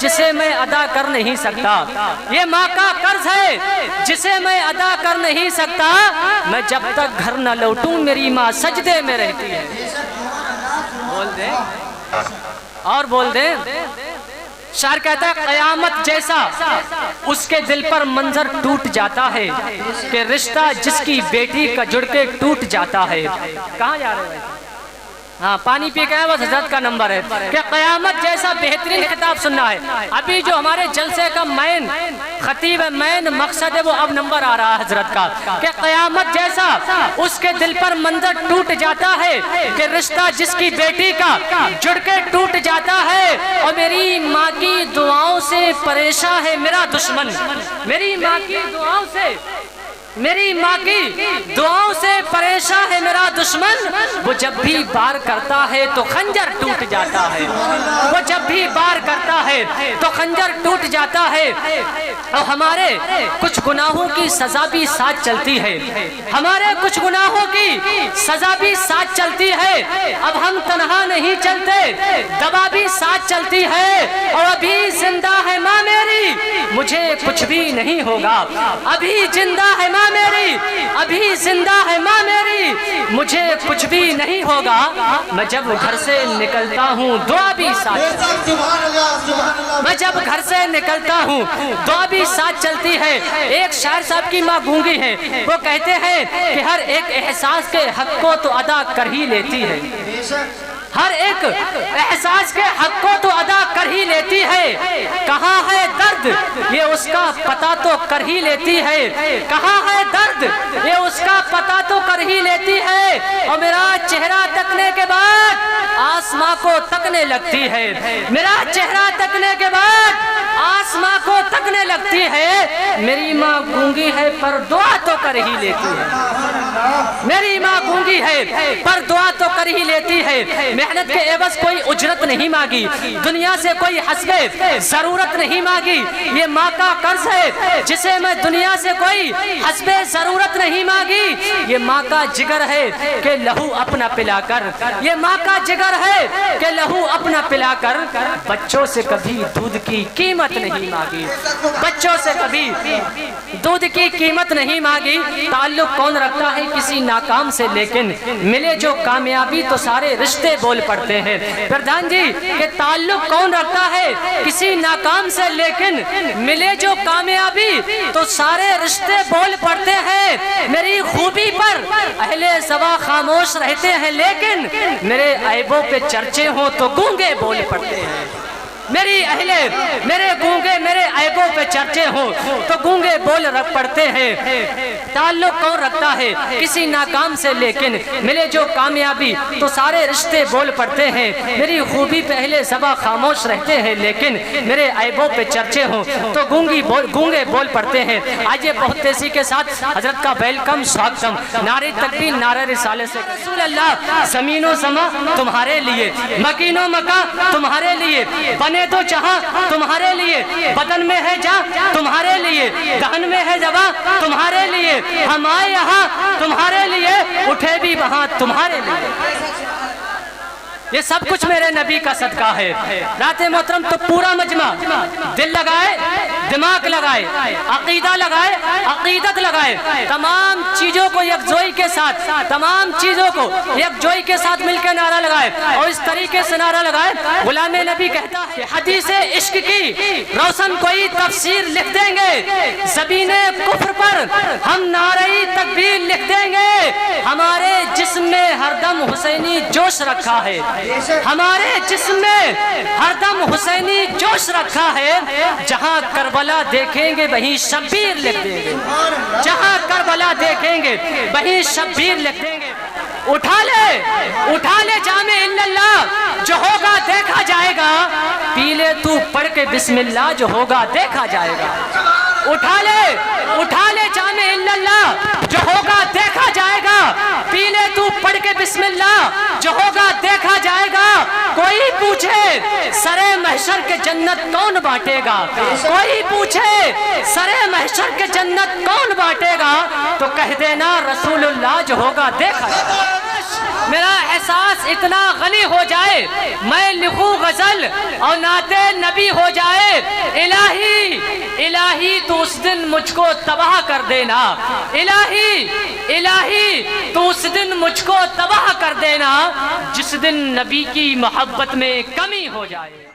جسے میں ادا کر نہیں سکتا، یہ ماں کا قرض ہے جسے میں ادا کر نہیں سکتا، میں جب تک گھر نہ لوٹوں میری ماں سجدے میں رہتی ہے۔ بول دیں اور بول دیں۔ شاعر کہتا ہے قیامت جیسا اس کے دل پر منظر ٹوٹ جاتا ہے کہ رشتہ جس کی بیٹی کا جڑ کے ٹوٹ جاتا ہے۔ کہاں جا رہے ہیں؟ ہاں پانی پی گئے، بس حضرت کا نمبر ہے کہ قیامت جیسا بہترین خطاب سننا ہے۔ ابھی جو ہمارے جلسے کا مین خطیب ہے، مین مقصد ہے، وہ اب نمبر آ رہا ہے حضرت کا کہ قیامت جیسا اس کے دل پر منظر ٹوٹ جاتا ہے کہ رشتہ جس کی بیٹی کا جڑ کے ٹوٹ جاتا ہے، اور میری ماں کی دعاؤں سے پریشان ہے میرا دشمن، میری ماں کی دعاؤں سے، میری ماں کی دعاؤں سے پریشان ہے میرا دشمن، وہ جب بھی بار کرتا ہے تو خنجر ٹوٹ جاتا ہے، وہ جب بھی بار کرتا ہے تو خنجر ٹوٹ جاتا ہے۔ اور ہمارے کچھ گناہوں کی سزا بھی ساتھ چلتی ہے، ہمارے کچھ گناہوں کی سزا بھی ساتھ چلتی ہے۔ اب ہم تنہا نہیں چلتے، دوا بھی ساتھ چلتی ہے، اور ابھی زندہ ہے ماں میری، مجھے کچھ بھی نہیں ہوگا، ابھی زندہ ہے ماں میری، ابھی زندہ ہے ماں میری، مجھے کچھ بھی نہیں ہوگا۔ میں جب گھر سے نکلتا ہوں دعا بھی ساتھ، میں جب گھر سے نکلتا ہوں دعا بھی ساتھ چلتی ہے۔ ایک شاعر صاحب کی ماں گونگی ہے، وہ کہتے ہیں کہ ہر ایک احساس کے حق کو تو ادا کر ہی لیتی ہے، ہر ایک احساس کے حق کو تو ادا کر ہی لیتی ہے، کہاں ہے درد یہ اس کا پتہ تو کر ہی لیتی ہے، کہاں ہے درد یہ اس کا پتہ تو کر ہی لیتی ہے، اور میرا چہرہ تکنے کے بعد آسماں کو تکنے لگتی ہے، میرا چہرہ تکنے کے بعد آسماں کو تکنے لگتی ہے۔ میری ماں گونگی ہے پر دعا تو کر ہی لیتی ہے، میری ماں گونگی ہے پر دعا تو کر ہی لیتی ہے۔ محنت کے عوض کوئی اجرت نہیں مانگی، دنیا سے کوئی حسب ضرورت نہیں مانگی، یہ ماں کا قرض ہے جسے میں دنیا سے کوئی حسب ضرورت نہیں مانگی، یہ ماں کا جگر ہے کہ لہو اپنا پلا کر، یہ ماں کا جگر ہے کہ لہو اپنا پلا کر بچوں سے کبھی دودھ کی قیمت نہیں مانگی، بچوں سے کبھی دودھ کی قیمت نہیں مانگی۔ تعلق کون رکھتا ہے کسی ناکام سے، لیکن ملے جو کامیابی تو سارے رشتے بول پڑتے ہیں۔ پردھان جی کہ تعلق کون رکھتا ہے کسی ناکام سے، لیکن ملے جو کامیابی تو سارے رشتے بول پڑتے ہیں۔ میری خوبی پر اہل زباں خاموش رہتے ہیں، لیکن میرے عیبوں پہ چرچے ہوں تو گونگے بول پڑتے ہیں، میرے گونگے میرے عیبوں پہ چرچے ہوں تو گونگے بول پڑتے ہیں۔ تعلق کون رکھتا ہے کسی ناکام سے، لیکن ملے جو کامیابی تو سارے رشتے بول پڑتے ہیں۔ میری خوبی پہ اہل زباں خاموش رہتے ہیں، لیکن میرے عیبوں پہ چرچے ہوں تو گونگے بول پڑتے ہیں۔ آئیے بہت تیزی کے ساتھ حضرت کا ویلکم سواگتم، نعرہ تکبیر نعرہ رسالت سے۔ رسول اللہ زمین و زمان تمہارے لیے، مکین و مکان تمہارے لیے، بنے تو جہاں تمہارے لیے، بدن میں ہے جان تمہارے لیے، دہن میں ہے زبان تمہارے لیے، ہم آئے یہاں تمہارے لیے، اٹھے بھی وہاں تمہارے لیے۔ یہ سب کچھ میرے نبی کا صدقہ ہے۔ رات محترم تو پورا مجمع دل لگائے، دماغ لگائے، عقیدہ لگائے، عقیدت لگائے، تمام چیزوں کو یکجوئی کے ساتھ، تمام چیزوں کو یکجوئی کے ساتھ مل کے نعرہ لگائے، اور اس طریقے سے نعرہ لگائے۔ غلام نبی کہتا ہے کہ حدیث عشق کی روشن کوئی تفسیر لکھ دیں گے، زبین کفر پر ہم نعرہ تکبیر لکھ دیں گے۔ ہمارے جسم میں ہر دم حسینی جوش رکھا ہے، ہمارے جسم میں ہر دم حسینی جوش رکھا ہے۔ جہاں کربلا دیکھیں گے وہیں شبیر لکھ دیں گے، جہاں کربلا دیکھیں گے وہیں شبیر لکھ دیں گے۔ اٹھا لے جام اللہ، جو ہوگا دیکھا جائے گا، پی لے تو پڑھ کے بسم اللہ، جو ہوگا دیکھا جائے گا۔ اٹھا لے جام اللہ، جو ہوگا دیکھا جائے گا، پی لے تو پڑھ کے بسم اللہ، جو ہوگا دیکھا جائے گا۔ کوئی پوچھے سرے محشر کے جنت کون بانٹے گا، کوئی پوچھے سرے محشر کے جنت کون بانٹے گا، تو کہہ دینا رسول اللہ، جو ہوگا دیکھا جائے گا۔ میرا احساس اتنا غنی ہو جائے میں لکھوں غزل اور نعت نبی ہو جائے، الہی الہی تو اس دن مجھ کو تباہ کر دینا، الہی الہی تو اس دن مجھ کو تباہ کر دینا جس دن نبی کی محبت میں کمی ہو جائے۔